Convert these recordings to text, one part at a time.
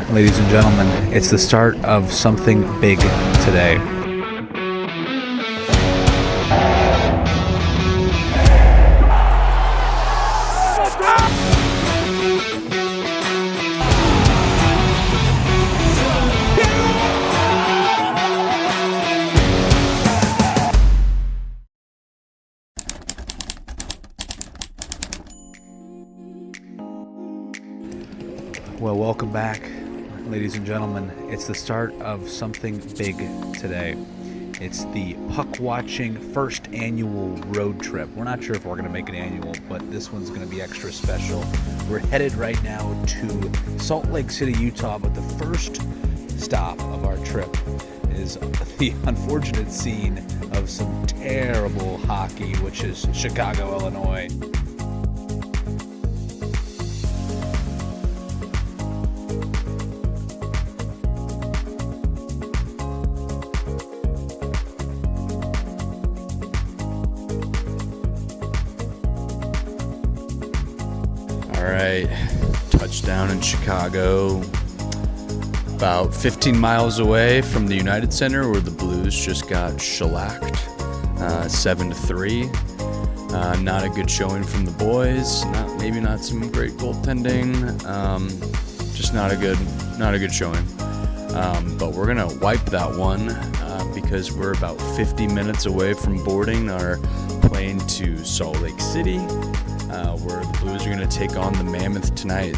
ladies and gentlemen. It's the start of something big today. Well, welcome back, ladies and gentlemen. It's the start of something big today. It's the puck watching first annual road trip. We're not sure if we're going to make it annual, but this one's going to be extra special. We're headed right now to Salt Lake City, Utah, but the first stop of our trip is the unfortunate scene of some terrible hockey, which is Chicago, Illinois. All right, touchdown in Chicago, about 15 miles away from the United Center, where the Blues just got shellacked, 7-3. Not a good showing from the boys. Maybe not some great goaltending. Just not a good showing. But we're gonna wipe that one because we're about 50 minutes away from boarding our plane to Salt Lake City, where the Blues are going to take on the Mammoth tonight.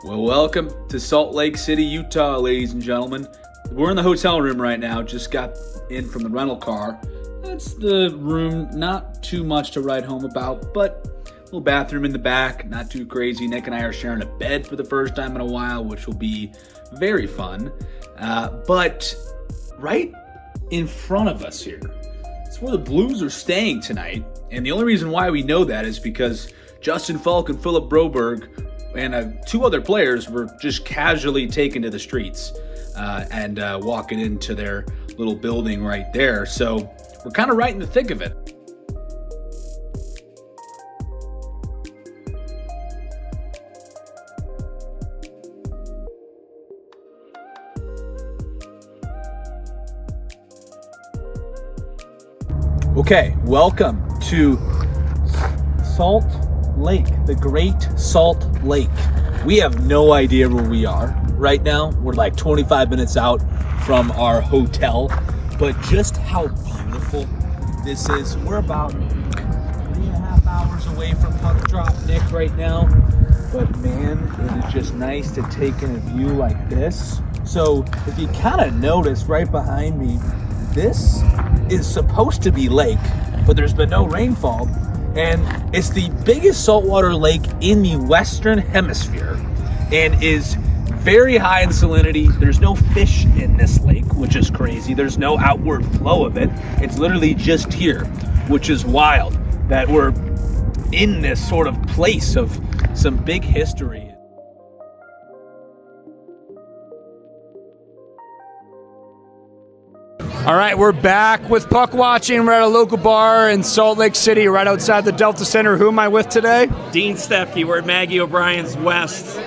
Well, welcome to Salt Lake City, Utah, ladies and gentlemen. We're in the hotel room right now, just got in from the rental car. That's the room, not too much to write home about, but a little bathroom in the back, not too crazy. Nick and I are sharing a bed for the first time in a while, which will be very fun. But right in front of us here, it's where the Blues are staying tonight. And the only reason why we know that is because Justin Falk and Philip Broberg and two other players were just casually taken to the streets and walking into their little building right there. So we're kind of right in the thick of it. Okay, welcome to Salt Lake, the Great Salt Lake. We have no idea where we are right now. We're like 25 minutes out from our hotel, but just how beautiful this is. We're about 3.5 hours away from Puck Drop Nick right now, but man, it is just nice to take in a view like this. So if you kind of notice right behind me, this is supposed to be lake, but there's been no rainfall. And it's the biggest saltwater lake in the Western Hemisphere and is very high in salinity. There's no fish in this lake, which is crazy. There's no outward flow of it. It's literally just here, which is wild that we're in this sort of place of some big history. All right, we're back with puck watching. We're at a local bar in Salt Lake City, right outside the Delta Center. Who am I with today? Dean Stepke. We're at Maggie O'Brien's West.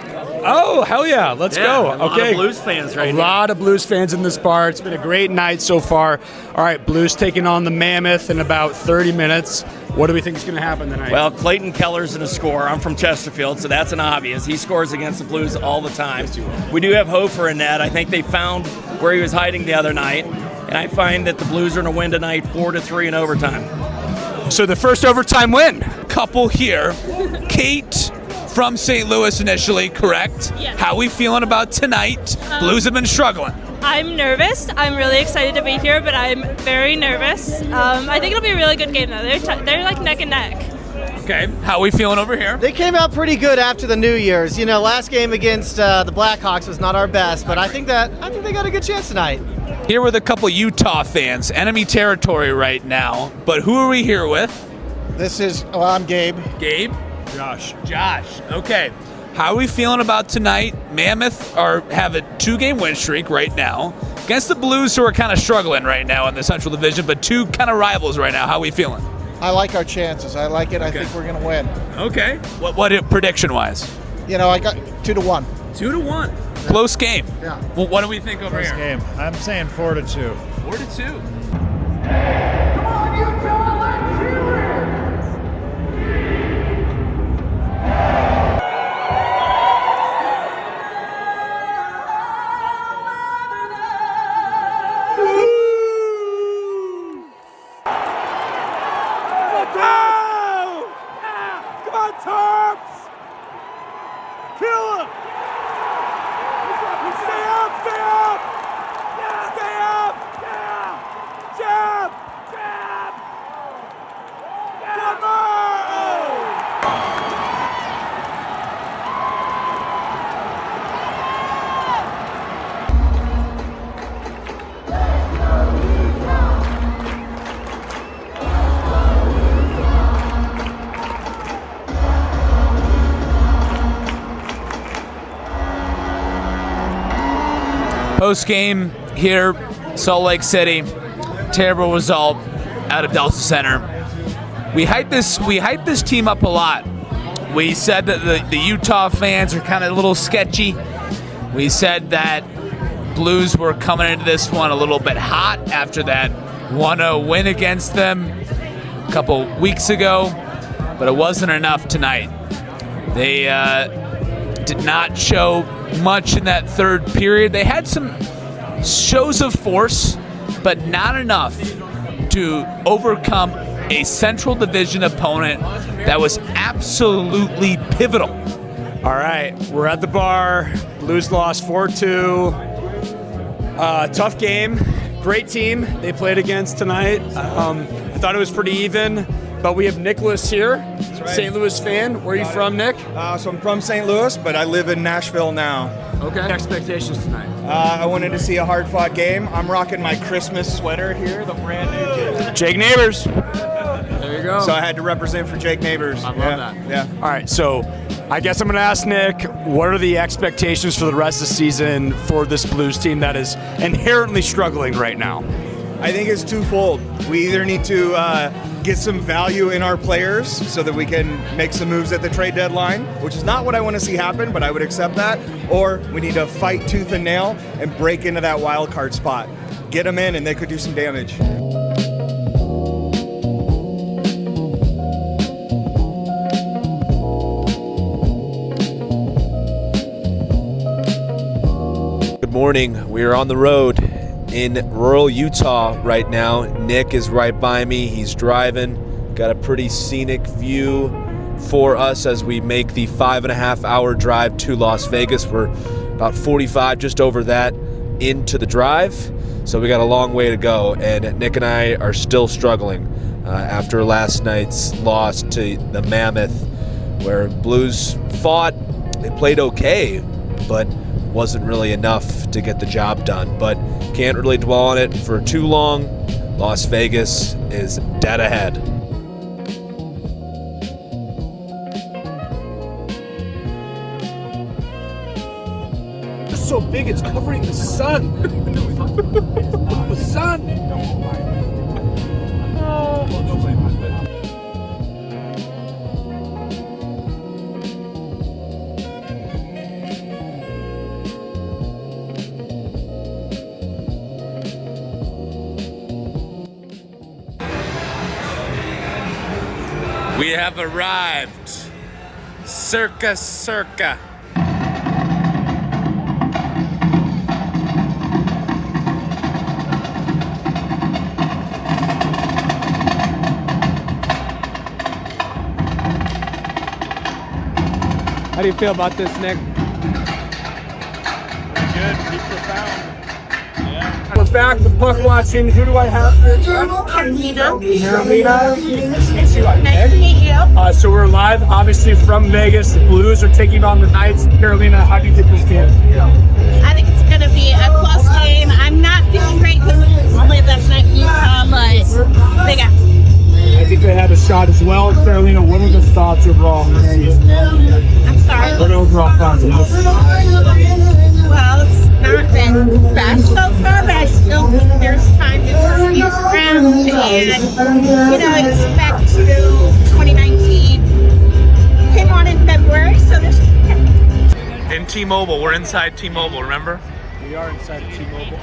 Oh, hell yeah. Let's go. A lot of Blues fans right now. A lot of Blues fans in this bar. It's been a great night so far. All right, Blues taking on the Mammoth in about 30 minutes. What do we think is going to happen tonight? Well, Clayton Keller's in a score. I'm from Chesterfield, so that's an obvious. He scores against the Blues all the time. We do have Hofer in net. I think they found where he was hiding the other night. And I find that the Blues are going to win tonight 4-3 in overtime. So the first overtime win. Couple here. Kate from St. Louis initially, correct? Yes. How we feeling about tonight? Blues have been struggling. I'm nervous. I'm really excited to be here, but I'm very nervous. I think it'll be a really good game, though. They're like neck and neck. Okay. How we feeling over here? They came out pretty good after the New Year's. You know, last game against the Blackhawks was not our best, but I think they got a good chance tonight. Here with a couple Utah fans, enemy territory right now. But who are we here with? I'm Gabe. Gabe? Josh. Josh. Okay. How are we feeling about tonight? Mammoth have a 2-game win streak right now against the Blues, who are kind of struggling right now in the Central Division, but 2 kind of rivals right now. How are we feeling? I like our chances. I like it. Okay. I think we're going to win. Okay. What prediction-wise? I got 2-1. 2-1. Close game. Yeah. Well, what do we think over here? Game. I'm saying 4-2. 4-2. Post game here, Salt Lake City. Terrible result out of Delta Center. We hyped this team up a lot. We said that the Utah fans are kind of a little sketchy. We said that Blues were coming into this one a little bit hot after that 1-0 win against them a couple weeks ago, but it wasn't enough tonight. They did not show much in that third period. They had some shows of force, but not enough to overcome a Central Division opponent that was absolutely pivotal. All right, we're at the bar. Blues lost 4-2. Tough game. Great team they played against tonight. I thought it was pretty even, but we have Nicholas here, right. St. Louis fan. Where are you from, Nick? So I'm from St. Louis, but I live in Nashville now. Okay. Expectations tonight? I wanted to see a hard-fought game. I'm rocking my Christmas sweater here, the brand new Jake Neighbors. There you go. So I had to represent for Jake Neighbors. I love that. Yeah. All right, so I guess I'm going to ask Nick, what are the expectations for the rest of the season for this Blues team that is inherently struggling right now? I think it's twofold. We either need to get some value in our players so that we can make some moves at the trade deadline, which is not what I want to see happen, but I would accept that, or we need to fight tooth and nail and break into that wild card spot. Get them in and they could do some damage. Good morning. We are on the road in rural Utah right now. Nick is right by me. He's driving. Got a pretty scenic view for us as we make the 5.5-hour drive to Las Vegas. We're about 45, just over that, into the drive. So we got a long way to go. And Nick and I are still struggling after last night's loss to the Mammoth, where Blues fought. They played okay, but wasn't really enough to get the job done. But can't really dwell on it for too long. Las Vegas is dead ahead. It's so big, it's covering the sun. The sun. We have arrived. Circa. How do you feel about this, Nick? Good, pretty profound. Yeah. We're back to puck watching. Who do I have here? Carolina. Nice to meet you. So we're live, obviously, from Vegas. The Blues are taking on the Knights. Carolina, how do you think this game? I think it's going to be a close game. I'm not feeling great last night in Utah, but they got. I think they had a shot as well. Carolina, what are the thoughts overall on this season? I'm sorry. What are overall thoughts on this season? Well, it's not been best so far, but I still think there's time to turn these around and, expect 2019 came on in February, so there's. In T-Mobile, we're inside T-Mobile, remember? We are inside of T-Mobile.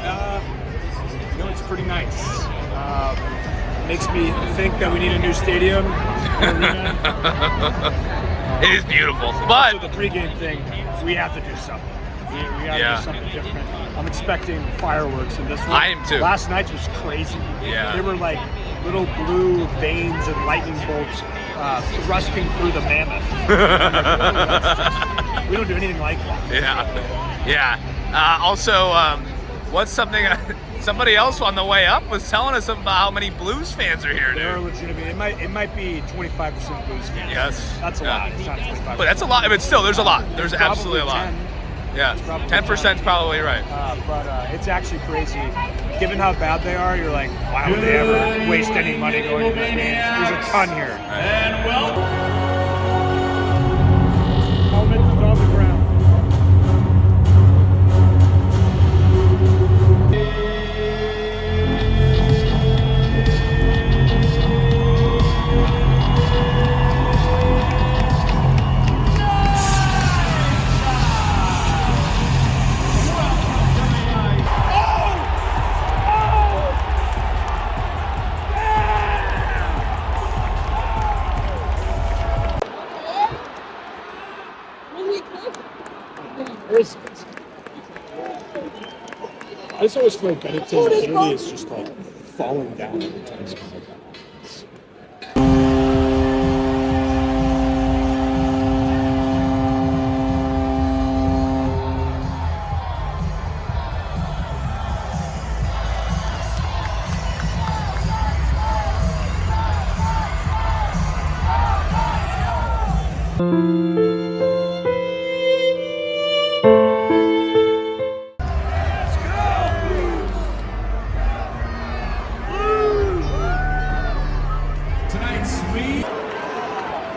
It's pretty nice. Makes me think that we need a new stadium. It is beautiful, Also, but the pregame thing, we have to do something. We got to Yeah. do something different. I'm expecting fireworks in this one. I am too. Last night's was crazy. Yeah. They were like little blue veins and lightning bolts thrusting through the mammoth. We don't do anything like that. yeah. Also, what's something? Somebody else on the way up was telling us about how many Blues fans are here, They're dude. legitimate. It might be 25% Blues fans. Yes. That's a lot. It's not 25%. But that's a lot. But still, there's a lot. There's Probably absolutely a lot. 10. Yeah, probably 10% is probably right. But it's actually crazy. Given how bad they are, you're like, why would they ever waste any money going to these games? There's a ton here. Helmet is on the ground. I just always feel like Bennington literally is just like falling down every time.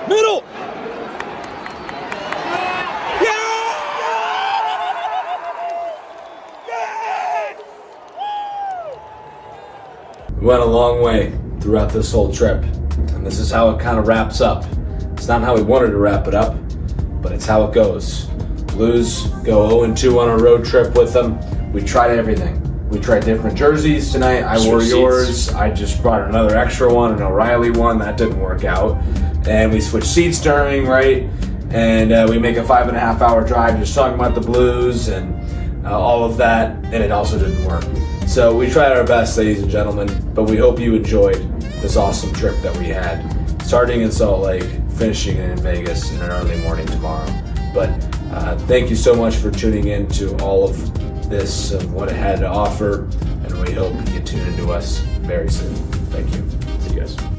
Middle. We went a long way throughout this whole trip, and this is how it kind of wraps up. It's not how we wanted to wrap it up, but it's how it goes. Blues go 0-2 on a road trip with them. We tried everything. We tried different jerseys tonight. I wore yours. I just brought another extra one, an O'Reilly one. That didn't work out. And we switched seats during, right? And we make a 5.5 hour drive just talking about the Blues and all of that, and it also didn't work. So we tried our best, ladies and gentlemen, but we hope you enjoyed this awesome trip that we had, starting in Salt Lake, finishing in Vegas in an early morning tomorrow. But thank you so much for tuning in to all of this, what it had to offer, and we hope you tune into us very soon. Thank you. See you guys.